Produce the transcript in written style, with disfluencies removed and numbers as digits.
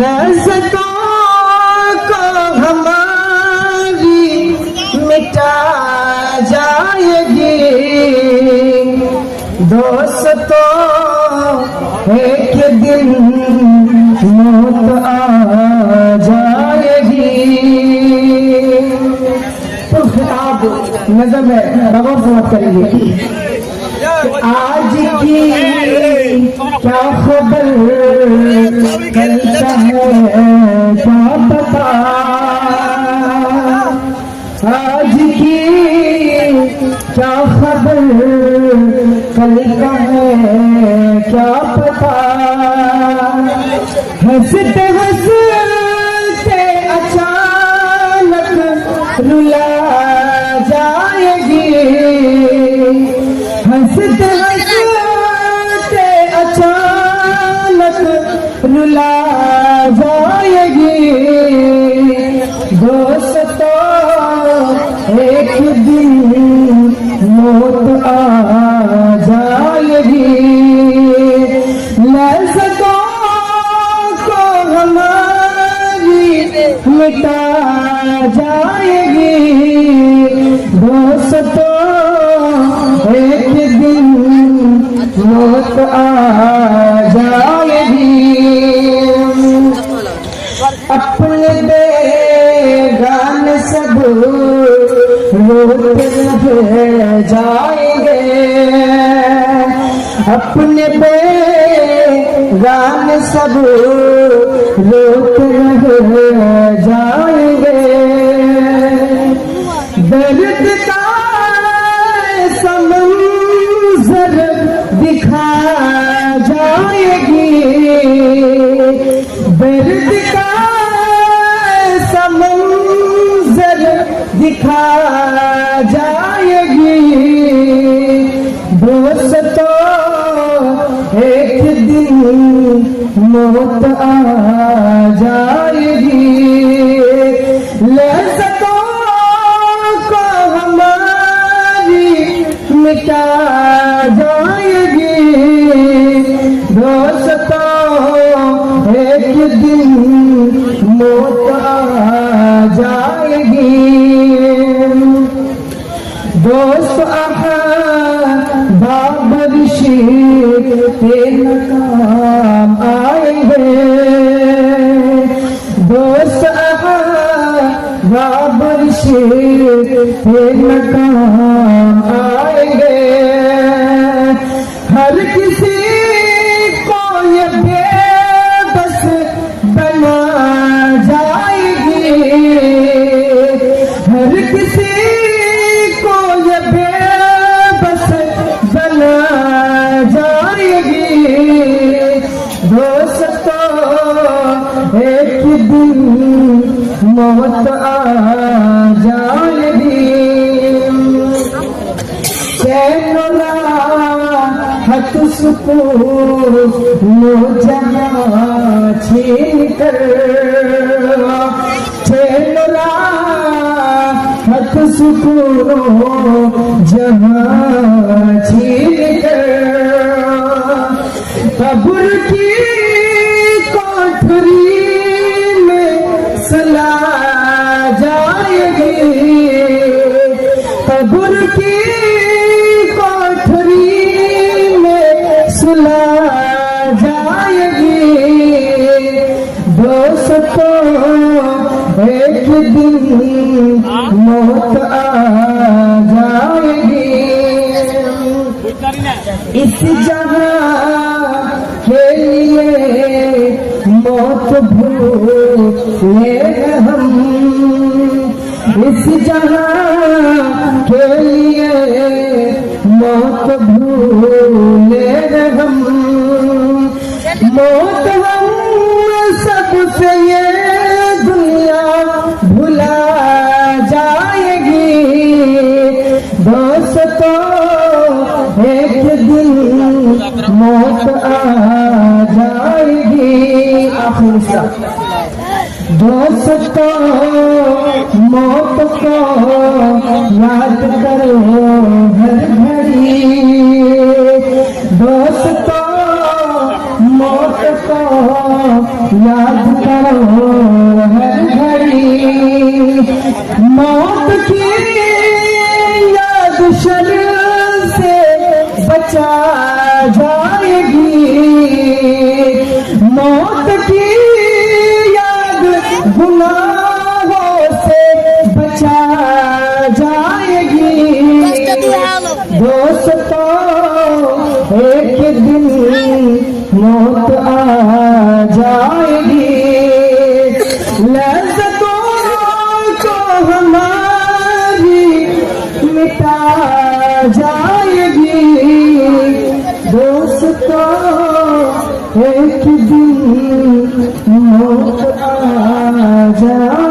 लज़्ज़तों को हमारी मिटा जाएगी दोस्तों, एक दिन मौत आ जाएगी। तो खिताब नज़म है, गौर से मत करेंगे। आज की क्या खबर, कल का है क्या पता। आज की क्या खबर, कल का है क्या पता। हंसते हंसते अचानक रुला जाएगी। हंसते हंसते अचानक रुला जाएगी दोस्तों, एक दिन मौत आ जाएगी। लज़्ज़तों को हमारी मिटा जाएगी दोस्तों, एक दिन मौत आ जाएगी। अपने बेगाने सब रोते रह जाएंगे। अपने बेगाने सब रोते रह जाएंगे। दर्द का समंज़र दिखा जाएगी। दर्द का समंज़र दिखा जाएगी दोस्तों, एक दिन मौत आ जाएगी। लज़्ज़तों को हमारी मिटा जाएगी दोस्तों, एक दिन मौत आ जाएगी। दोस्त अहबाब रिश्ते नकाम आएंगे। दोस्त अहबाब रिश्ते नकाम आएंगे। हर किसी को ये बेबस बना जाएगी। हर किसी को ये बेबस बना जाएगी दोस्तों, एक दिन मौत आ जाएगी। चैन राहत सुकून जहाँ छीन कर, चैन राहत सुकून जहाँ छीन कर, कब्र की कोठरी में सला जाएगी। कब्र की कोठरी में सुला जाएगी दोस्तों, एक दिन मौत आ जाएगी। इस जहां के लिए मौत भूले हम, इस जहां के लिए मौत भूले हम। मौत हम सबसे ये दुनिया भुला जाएगी दोस्तों, एक दिन मौत आ जाएगी। आखिर दोस्तों, मौत को याद करो हर घड़ी दोस्तों, मौत को याद करो हर घड़ी, मौत की याद शर्म से बचा जाएगी, मौत की याद गुनाहों से बचा जाएगी। दोस्तों एक दिन मौत आ जाएगी, लज़्ज़तों को हमारी मिटा जाएगी। दोस्तों एक दिन मौत आ जाएगी।